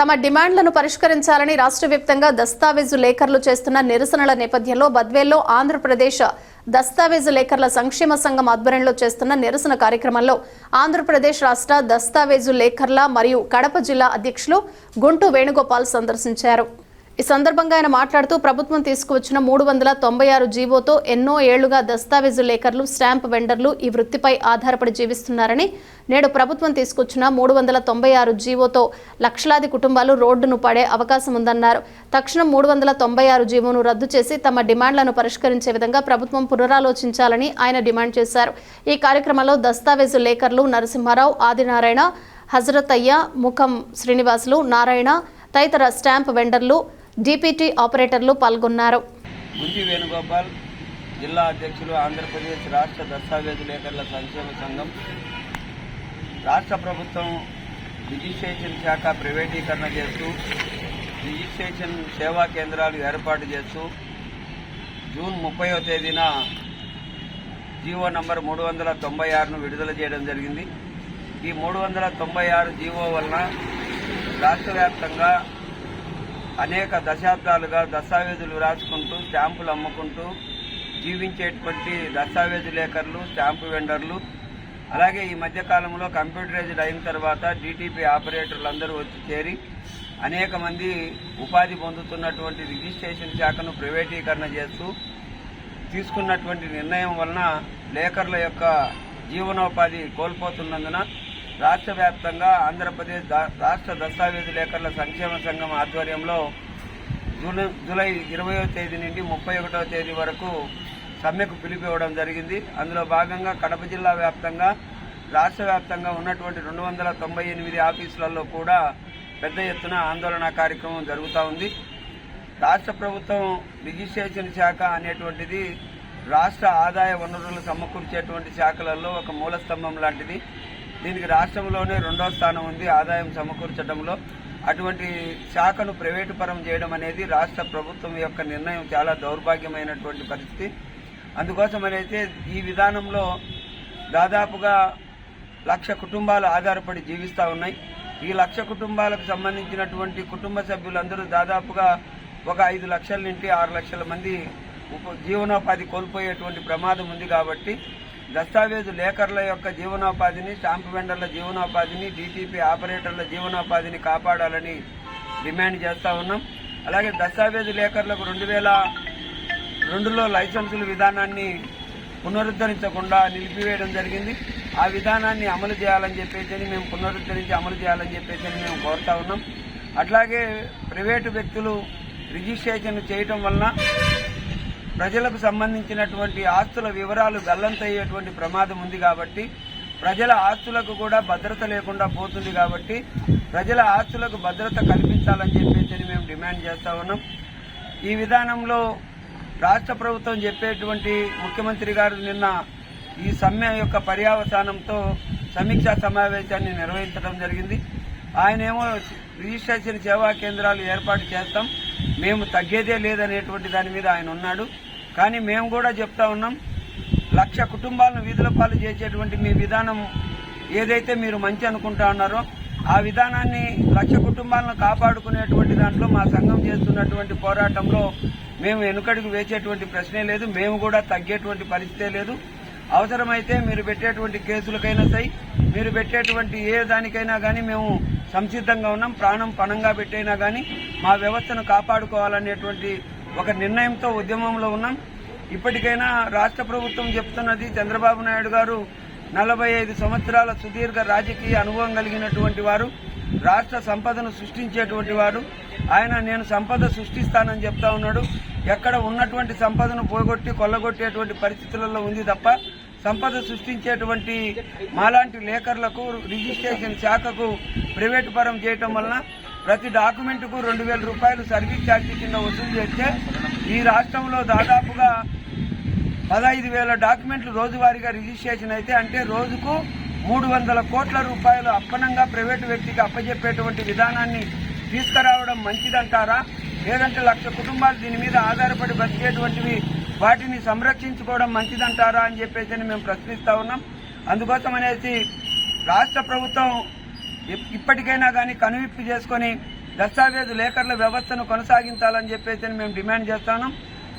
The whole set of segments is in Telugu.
తమ డిమాండ్లను పరిష్కరించాలని రాష్ట్ర వ్యాప్తంగా దస్తావేజు లేఖర్లు చేస్తున్న నిరసనల నేపథ్యంలో బద్వేల్లో ఆంధ్రప్రదేశ్ దస్తావేజు లేఖర్ల సంక్షేమ సంఘం ఆధ్వర్యంలో చేస్తున్న నిరసన కార్యక్రమంలో ఆంధ్రప్రదేశ్ రాష్ట్ర దస్తావేజు లేఖర్ల మరియు కడప జిల్లా అధ్యక్షులు గుంటు వేణుగోపాల్ సందర్శించారు. ఈ సందర్భంగా ఆయన మాట్లాడుతూ ప్రభుత్వం తీసుకువచ్చిన 396 జీవోతో ఎన్నో ఏళ్లుగా దస్తావేజు లేఖర్లు, స్టాంప్ వెండర్లు ఈ వృత్తిపై ఆధారపడి జీవిస్తున్నారని, నేడు ప్రభుత్వం తీసుకొచ్చిన 396 జీవోతో లక్షలాది కుటుంబాలు రోడ్డును పడే అవకాశం ఉందన్నారు. తక్షణం 396 జీవోను రద్దు చేసి తమ డిమాండ్లను పరిష్కరించే విధంగా ప్రభుత్వం పునరాలోచించాలని ఆయన డిమాండ్ చేశారు. ఈ కార్యక్రమంలో దస్తావేజు లేఖర్లు నరసింహారావు, ఆదినారాయణ, హజరతయ్య, ముఖం శ్రీనివాసులు, నారాయణ తదితర స్టాంప్ వెండర్లు, డిపిటి ఆపరేటర్లు పాల్గొన్నారు. గుంటి వేణుగోపాల్, జిల్లా అధ్యక్షులు, ఆంధ్రప్రదేశ్ రాష్ట్ర దస్తావేజు లేఖర్ల సంక్షేమ సంఘం. రాష్ట్ర ప్రభుత్వం రిజిస్ట్రేషన్ శాఖ ప్రైవేటీకరణ చేస్తూ రిజిస్ట్రేషన్ సేవా కేంద్రాలు ఏర్పాటు చేస్తూ జూన్ 30వ తేదీన జీవో నంబర్ 396ను విడుదల చేయడం జరిగింది. ఈ 396 జీవో వలన రాష్ట్ర వ్యాప్తంగా అనేక దశాబ్దాలుగా దస్తావేజులు రాసుకుంటూ స్టాంపులు అమ్ముకుంటూ జీవించేటువంటి దస్తావేజు లేఖర్లు, స్టాంపు వెండర్లు, అలాగే ఈ మధ్యకాలంలో కంప్యూటరైజ్డ్ అయిన తర్వాత డిటిపి ఆపరేటర్లు అందరూ వచ్చి చేరి అనేక మంది ఉపాధి పొందుతున్నటువంటి రిజిస్ట్రేషన్ శాఖను ప్రైవేటీకరణ చేస్తూ తీసుకున్నటువంటి నిర్ణయం వలన లేఖర్ల యొక్క జీవనోపాధి కోల్పోతున్నందున రాష్ట్ర వ్యాప్తంగా ఆంధ్రప్రదేశ్ రాష్ట్ర దస్తావేజు లేఖర్ల సంక్షేమ సంఘం ఆధ్వర్యంలో జూలై 20వ తేదీ నుండి 31వ తేదీ వరకు సమ్మెకు పిలిపివ్వడం జరిగింది. అందులో భాగంగా కడప జిల్లా వ్యాప్తంగా రాష్ట్ర వ్యాప్తంగా ఉన్నటువంటి 298 ఆఫీసులలో కూడా పెద్ద ఎత్తున ఆందోళన కార్యక్రమం జరుగుతూ ఉంది. రాష్ట్ర ప్రభుత్వం రిజిస్ట్రేషన్ శాఖ అనేటువంటిది రాష్ట్ర ఆదాయ వనరులు సమకూర్చేటువంటి శాఖలలో ఒక మూలస్తంభం లాంటిది. దీనికి రాష్ట్రంలోనే 2వ స్థానం ఉంది ఆదాయం సమకూర్చడంలో. అటువంటి శాఖను ప్రైవేటు పరం చేయడం అనేది రాష్ట్ర ప్రభుత్వం యొక్క నిర్ణయం చాలా దౌర్భాగ్యమైనటువంటి పరిస్థితి. అందుకోసమైతే ఈ విధానంలో దాదాపుగా 1,00,000 కుటుంబాలు ఆధారపడి జీవిస్తూ ఉన్నాయి. ఈ 1,00,000 కుటుంబాలకు సంబంధించినటువంటి కుటుంబ సభ్యులందరూ దాదాపుగా ఒక 5 లక్షల నుండి 6 లక్షల మంది జీవనోపాధి కోల్పోయేటువంటి ప్రమాదం ఉంది. కాబట్టి దస్తావేజు లేఖర్ల యొక్క జీవనోపాధిని, స్టాంపు వెండర్ల జీవనోపాధిని, డిటిపి ఆపరేటర్ల జీవనోపాధిని కాపాడాలని డిమాండ్ చేస్తూ ఉన్నాం. అలాగే దస్తావేజు లేఖర్లకు 2002లో లైసెన్సుల విధానాన్ని పునరుద్ధరించకుండా నిలిపివేయడం జరిగింది. ఆ విధానాన్ని అమలు చేయాలని చెప్పేసి మేము పునరుద్ధరించి అమలు చేయాలని చెప్పేసి మేము కోరుతా ఉన్నాం. అట్లాగే ప్రైవేటు వ్యక్తులు రిజిస్ట్రేషన్ చేయటం వలన ప్రజలకు సంబంధించినటువంటి ఆస్తుల వివరాలు గల్లంతయ్యేటువంటి ప్రమాదం ఉంది. కాబట్టి ప్రజల ఆస్తులకు కూడా భద్రత లేకుండా పోతుంది. కాబట్టి ప్రజల ఆస్తులకు భద్రత కల్పించాలని చెప్పేసి మేము డిమాండ్ చేస్తూ ఉన్నాం. ఈ విధానంలో రాష్ట్ర ప్రభుత్వం చెప్పేటువంటి ముఖ్యమంత్రి గారు నిన్న ఈ సమ్మె యొక్క పర్యవసానంతో సమీక్షా సమావేశాన్ని నిర్వహించడం జరిగింది. ఆయనేమో రిజిస్ట్రేషన్ సేవా కేంద్రాలు ఏర్పాటు చేస్తాం, మేము తగ్గేదే లేదనేటువంటి దాని మీద ఆయన ఉన్నాడు. కానీ మేము కూడా చెప్తా ఉన్నాం, 1,00,000 కుటుంబాలను వీధుల పాలు చేసేటువంటి మీ విధానం ఏదైతే మీరు మంచి అనుకుంటా ఉన్నారో ఆ విధానాన్ని 1,00,000 కుటుంబాలను కాపాడుకునేటువంటి దాంట్లో మా సంఘం చేస్తున్నటువంటి పోరాటంలో మేము వెనుకడుగు వేసేటువంటి ప్రశ్నే లేదు. మేము కూడా తగ్గేటువంటి పరిస్థితే లేదు. అవసరమైతే మీరు పెట్టేటువంటి కేసులకైనా సై, మీరు పెట్టేటువంటి ఏ దానికైనా కానీ మేము సంసిద్ధంగా ఉన్నాం. ప్రాణం పణంగా పెట్టైనా కానీ మా వ్యవస్థను కాపాడుకోవాలనేటువంటి ఒక నిర్ణయంతో ఉద్యమంలో ఉన్నాం. ఇప్పటికైనా రాష్ట్ర ప్రభుత్వం చెప్తున్నది, చంద్రబాబు నాయుడు గారు 45 సంవత్సరాల సుదీర్ఘ రాజకీయ అనుభవం కలిగినటువంటి వారు, రాష్ట్ర సంపదను సృష్టించేటువంటి వారు. ఆయన నేను సంపద సృష్టిస్తానని చెప్తా ఉన్నాడు. ఎక్కడ ఉన్నటువంటి సంపదను పోగొట్టి కొల్లగొట్టేటువంటి పరిస్థితులలో ఉంది తప్ప సంపద సృష్టించేటువంటి మాలాంటి లేఖర్లకు రిజిస్ట్రేషన్ శాఖకు ప్రైవేటు పరం చేయటం వలన ప్రతి డాక్యుమెంట్కు 2,000 రూపాయలు సర్వీస్ ఛార్జీ కింద వసూలు చేస్తే ఈ రాష్ట్రంలో దాదాపుగా 15,000 డాక్యుమెంట్లు రోజువారీగా రిజిస్ట్రేషన్ అయితే, అంటే రోజుకు 300 కోట్ల రూపాయలు అప్పనంగా ప్రైవేటు వ్యక్తికి అప్పచెప్పేటువంటి విధానాన్ని తీసుకురావడం మంచిదంటారా? లేదంటే 1,00,000 కుటుంబాలు దీని మీద ఆధారపడి బతికేటువంటివి వాటిని సంరక్షించుకోవడం మంచిదంటారా అని చెప్పేసి మేము ప్రశ్నిస్తా ఉన్నాం. అందుకోసం అనేసి రాష్ట్ర ప్రభుత్వం ఇప్పటికైనా కానీ కనువిప్పు చేసుకొని దస్తావేజు లేఖర్ల వ్యవస్థను కొనసాగించాలని చెప్పేసి మేము డిమాండ్ చేస్తున్నాం.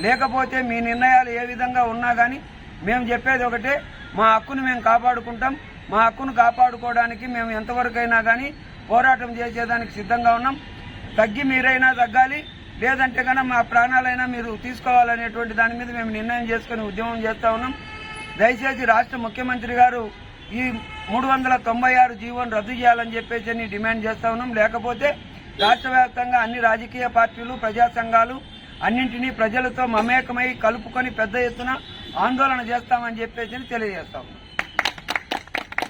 లేకపోతే మీ నిర్ణయాలు ఏ విధంగా ఉన్నా కానీ మేము చెప్పేది ఒకటే, మా హక్కును మేము కాపాడుకుంటాం. మా హక్కును కాపాడుకోవడానికి మేము ఎంతవరకైనా కానీ పోరాటం చేసేదానికి సిద్ధంగా ఉన్నాం. తగ్గి మీరైనా తగ్గాలి, లేదంటే కన్నా మా ప్రాణాలైనా మీరు తీసుకోవాలనేటువంటి దాని మీద మేము నిర్ణయం చేసుకుని ఉద్యమం చేస్తూ ఉన్నాం. దయచేసి రాష్ట్ర ముఖ్యమంత్రి గారు ఈ 396 జీవోను రద్దు చేయాలని చెప్పేసి డిమాండ్ చేస్తూ ఉన్నాం. లేకపోతే రాష్ట్ర వ్యాప్తంగా అన్ని రాజకీయ పార్టీలు, ప్రజా సంఘాలు అన్నింటినీ ప్రజలతో మమేకమై కలుపుకొని పెద్ద ఎత్తున ఆందోళన చేస్తామని చెప్పేసి తెలియజేస్తాం.